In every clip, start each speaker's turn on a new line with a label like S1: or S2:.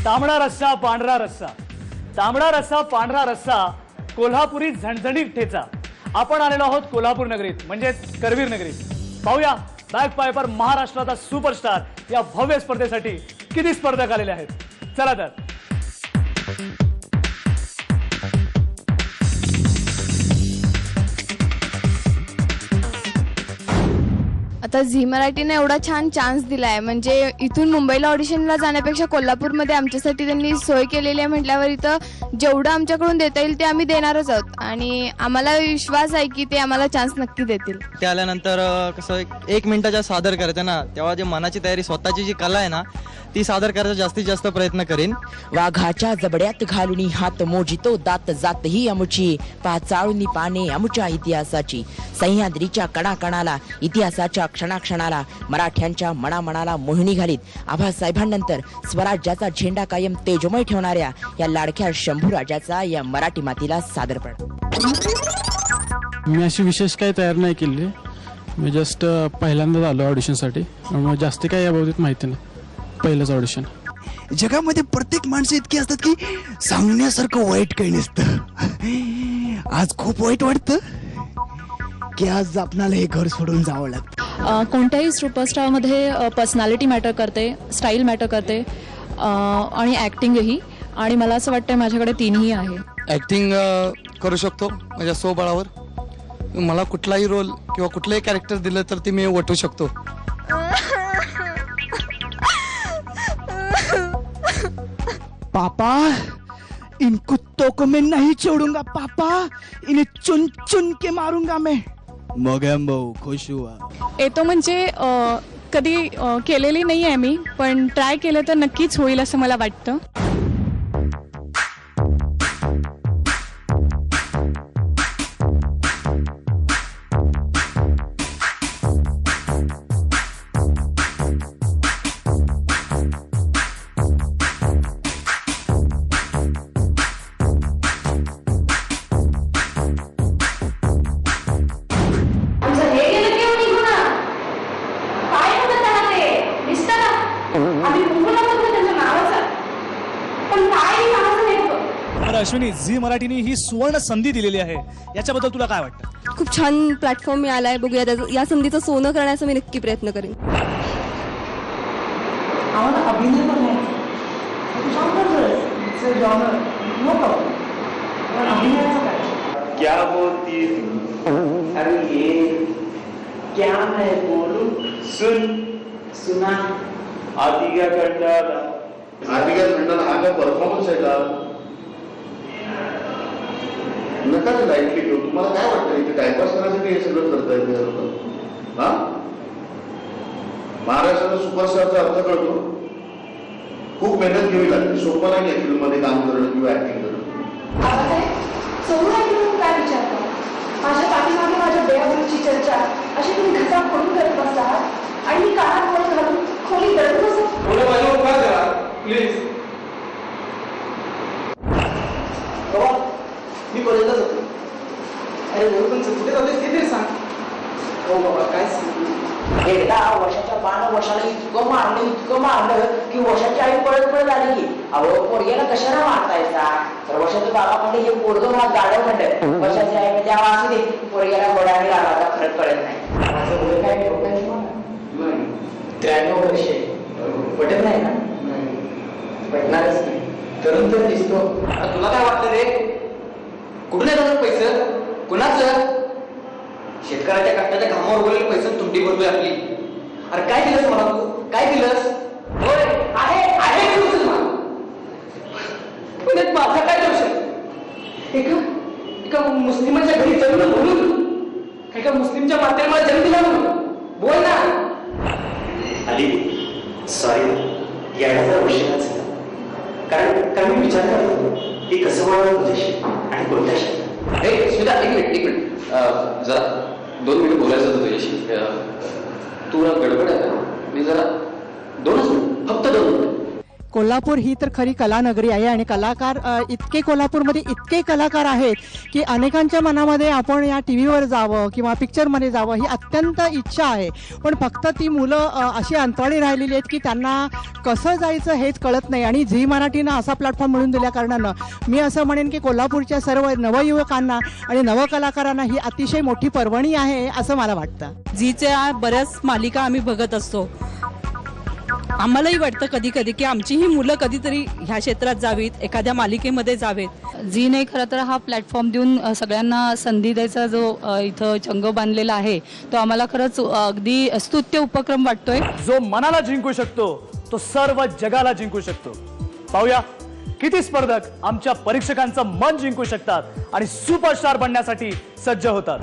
S1: तांबडा रस्सा पांढरा रस्सा, तांबडा रस्सा पांढरा रस्सा, कोल्हापुरी झणझणीत ठेचा. आपण आलेलो आहोत कोल्हापूर नगरीत म्हणजेच करवीर नगरीत. पाहूया बॅगपायपर महाराष्ट्राचा सुपरस्टार या भव्य स्पर्धेसाठी किती स्पर्धक आलेले आहेत. चला तर.
S2: आता झी मराठीने एवढा छान चान्स दिलाय, म्हणजे इथून मुंबईला ऑडिशनला जाण्यापेक्षा कोल्हापूरमध्ये आमच्यासाठी त्यांनी सोय केलेली आहे म्हटल्यावर इथं जेवढं आमच्याकडून देता येईल ते आम्ही देणारच आहोत आणि आम्हाला विश्वास आहे की ते आम्हाला चान्स नक्की देतील.
S3: ते आल्यानंतर कसं एक मिनिटाच्या सादर करते ना, तेव्हा जे मनाची तयारी, स्वतःची जी कला आहे ना ती सादर करायचा जास्तीत जास्त प्रयत्न करीन.
S4: वाघाच्या जबड्यात घालुनी हात मोजितो दात जात ही अमुची, पाचाळूनी पाने अमुच्या इतिहासाची. सह्याद्रीच्या कणाकणाला, इतिहासाच्या क्षणाक्षणाला, मराठ्यांच्या मनामनाला मोहिनी घालीत आबासाहेबांनंतर स्वराज्याचा झेंडा कायम तेजोमय ठेवणाऱ्या या लाडक्या शंभूराजाचा या मराठी मातीला सादरपण.
S5: मी अशी विशेष काही तयार नाही केली, मी जस्ट पहिल्यांदाच आलो ऑडिशनसाठी, त्यामुळे जास्त काही याबाबतीत माहिती नाही. पहिलंच ऑडिशन.
S6: जगामध्ये प्रत्येक माणसं इतकी असतात की सांगण्यासारखं वाईट काही नसतं. आज खूप वाईट वाटतं की आज आपणाला हे घर सोडून जावं लागतं.
S7: कोणत्याही सुपरस्टारमध्ये पर्सनॅलिटी मॅटर करते, स्टाईल मॅटर करते आणि ॲक्टिंगही. आणि मला असं वाटतं माझ्याकडे तीनही आहे.
S8: ॲक्टिंग करू शकतो माझ्या स्वबळावर. मला कुठलाही रोल किंवा कुठलंही कॅरेक्टर दिलं तर ते मी वटू शकतो.
S6: पापा, इन कुत्तों को मैं नहीं छोड़ूंगा पापा, इन्हें चुन चुन के मारूंगा मैं. मोगॅम भाऊ खुश हुआ.
S7: येतो म्हणजे कधी केलेली नाही आहे मी, पण ट्राय केलं तर नक्कीच होईल असं मला वाटतं.
S1: अश्विनी, झी मराठीने ही सुवर्ण संधी दिलेली आहे, याच्याबद्दल तुला काय वाटतं?
S2: खूप छान प्लॅटफॉर्म मिळालाय, बघूया या संधीचं सोनं करण्याचा मी नक्की प्रयत्न करेन.
S9: क्या बोलती अरे ये क्या मैं बोलूं, सुन सुना. आतिका खंडाला,
S10: आतिका खंडाला हा काय परफॉर्मन्स आहे का? नका लाईटली घेऊ. तुम्हाला काय वाटतं इथे टाइमपास करण्यासाठी हे सगळं करता येतं? हा, महाराष्ट्राला सुपरस्टारचा अर्थ कळतो. खूप मेहनत घ्यावी लागते, सोपं नाही या फिल्ममध्ये काम करणं किंवा ऍक्टिंग करणं.
S2: काय विचारतो? माझ्या पाठीमागे माझ्या देहावरची चर्चा अशी तुम्ही घसा फोडून करत बसला आणि मी कानात बोलत घालून खोली दळत बसत.
S9: प्लीज.
S6: मी कॉलेजला जातो. अरे बरोबर कुठे जातोय ते तरी सांग. हो बाबा काय सांग.
S4: एकदा वर्षाच्या 12 वर्षाला इतकं मारलं की वर्षाची आई पळत आली की, अहो पोरग्याला कशाला मारतायचा? तर वर्षाच्या बाबा म्हणले हे पोरगं मला गाडव म्हणलं. वर्षाची आई म्हणजे असू दे, पोरग्याला गोड्याने लागायचा फरक पडत नाही. माझं वय काय 93 वर्ष. पटत नाही ना? पटणारच नाही. तरुण तर दिसतो.
S6: तुला काय वाटतं रे? कुठून येतात पैसे? कुणाचं? शेतकऱ्याच्या कष्टाच्या घामावर उरलेले पैसे तुमटी भरतोय आपली. अरे काय दिलंस मला तू? काय दिलंस? होय आहे पण माझा काय दोष आहे? एका मुस्लिमाच्या घरी जन्म म्हणून, एका मुस्लिमच्या मातेला मला जन्म दिला म्हणून बोल ना.
S9: अली सॉरी, येण्याचा विषयच कारण मी विचार करतो की कसं बोलावं तुझ्याशी आणि कोणत्या शब्दात.
S6: हे स्मिता, एक मिनिट जरा 2 मिनिट बोलायचं होतं तुझ्याशी. तुला गडबड आहे का? मी जरा 2 मिनिट, फक्त 2 मिनिट.
S11: कोल्हापूर ही तर खरी कलानगरी आहे आणि कलाकार इतके कोल्हापूरमध्ये इतके कलाकार आहेत की अनेकांच्या मनामध्ये आपण या टी व्हीवर जावं किंवा पिक्चरमध्ये जावं ही अत्यंत इच्छा आहे. पण फक्त ती मुलं अशी अंतराळी राहिलेली आहेत की त्यांना कसं जायचं हेच कळत नाही. आणि झी मराठीनं असा प्लॅटफॉर्म मिळून दिल्या कारणानं मी असं म्हणेन की कोल्हापूरच्या सर्व नवयुवकांना आणि नवकलाकारांना ही अतिशय मोठी पर्वणी आहे असं मला वाटतं.
S12: झीच्या बऱ्याच मालिका आम्ही बघत असतो. आम्हालाही वाटतं कधी कधी की आमची ही मुलं कधीतरी ह्या क्षेत्रात जावीत, एखाद्या मालिकेमध्ये जावेत.
S7: झीने खरं तर हा प्लॅटफॉर्म देऊन सगळ्यांना संधी द्यायचा जो इथं चंग बांधलेला आहे तो आम्हाला खरंच अगदी स्तुत्य उपक्रम वाटतोय.
S1: जो मनाला जिंकू शकतो तो सर्व जगाला जिंकू शकतो. पाहूया किती स्पर्धक आमच्या परीक्षकांचं मन जिंकू शकतात आणि सुपरस्टार बनण्यासाठी सज्ज होतात.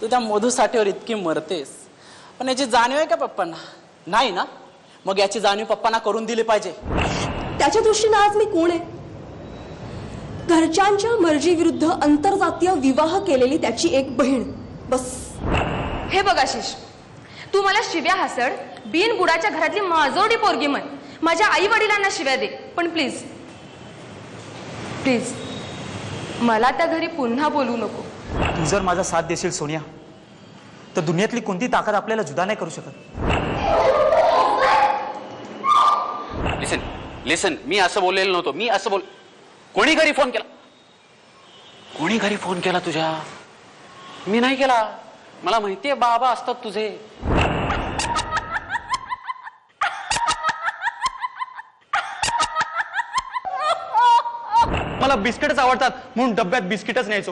S13: तू त्या मधू साठेवर इतकी मरतेस, पण याची जाणीव आहे का पप्पांना? नाही ना. मग याची जाणीव पप्पांना करून दिली पाहिजे.
S14: त्याच्या दृष्टीने आज मी कोण आहे? घरच्यांच्या मर्जी विरुद्ध आंतरजातीय विवाह केलेली त्याची एक बहीण, बस.
S2: हे बघ आशिष, तू मला शिव्या हसड, बिन बुडाच्या घरातली माजोडी पोरगी म्हण, माझ्या आई वडिलांना शिव्या दे, पण प्लीज प्लीज मला त्या घरी पुन्हा बोलू नको.
S9: तू जर माझा साथ देशील सोनिया, तर दुनियातली कोणती ताकद आपल्याला जुदा नाही करू शकत.
S15: लिसन लिसन, मी असं बोललेलं नव्हतो. मी असं बोल. कोणी घरी फोन केला? कोणी घरी फोन केला तुझ्या? मी नाही केला. मला माहितीये बाबा असतात तुझे.
S3: मला बिस्किटच आवडतात म्हणून डब्यात बिस्किटच न्यायचो.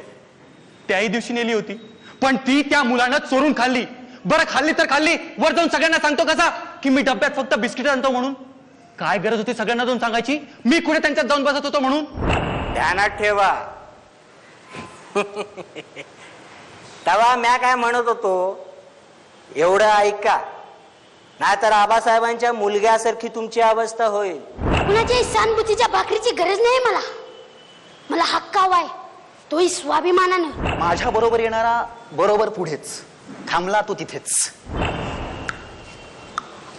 S3: त्याही दिवशी नेली होती, पण ती त्या मुलानं चोरून खाल्ली. बरं खाल्ली तर खाल्ली, वर जाऊन सगळ्यांना सांगतो कसा की मी डब्यात फक्त बिस्किट आणतो म्हणून? काय गरज होती सगळ्यांना जाऊन सांगायची? मी कुठे त्यांच्यात जाऊन बसत होतो म्हणून?
S16: ध्यानात ठेवा. तेव्हा म्या काय म्हणत होतो एवढं ऐका, नाहीतर आबासाहेबांच्या मुलग्यासारखी तुमची अवस्था होईल.
S17: कुणाच्या सहानुभूतीच्या भाकरीची गरज नाही मला. मला हक्क हवाय, तोही स्वाभिमानानं.
S9: माझ्या बरोबर येणारा बरोबर पुढेच थांबला तो तिथेच.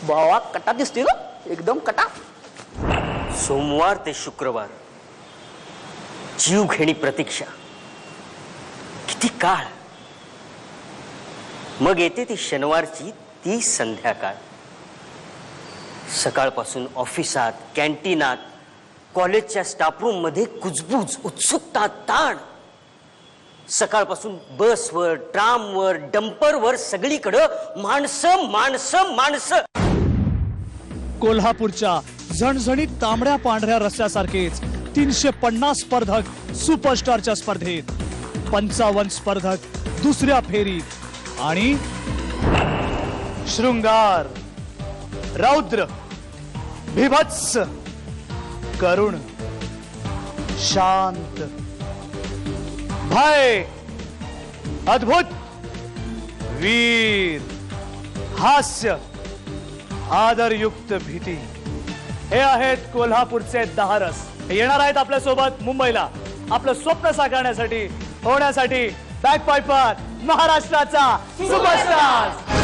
S13: बावा कटा दिसतोय ना, एकदम कटा.
S16: सोमवार ते शुक्रवार जीवघेणी प्रतीक्षा, किती काळ. मग येते ती शनिवारची ती संध्याकाळ. सकाळपासून ऑफिसात, कॅन्टीनात, कॉलेजच्या स्टाफरूम मध्ये कुजबूज, उत्सुकता, ताण. सकाळपासून बसवर, ट्रामवर, डंपरवर सगळीकडं माणसं माणसं माणसं.
S1: कोल्हापूरच्या झणझणीत तांबड्या पांढऱ्या रस्त्यासारखेच 350 स्पर्धक सुपरस्टारच्या स्पर्धेत, 55 स्पर्धक दुसऱ्या फेरीत आणि शृंगार, रौद्र, बिभत्स, करुण, शांत, भय, अद्भुत, वीर, हास्य, आदरयुक्त भीती. हे आहेत कोल्हापूरचे 10 रस. हे येणार आहेत आपल्या सोबत मुंबईला आपलं स्वप्न साकारण्यासाठी, होण्यासाठी बॅकपायपर महाराष्ट्राचा सुपरस्टार.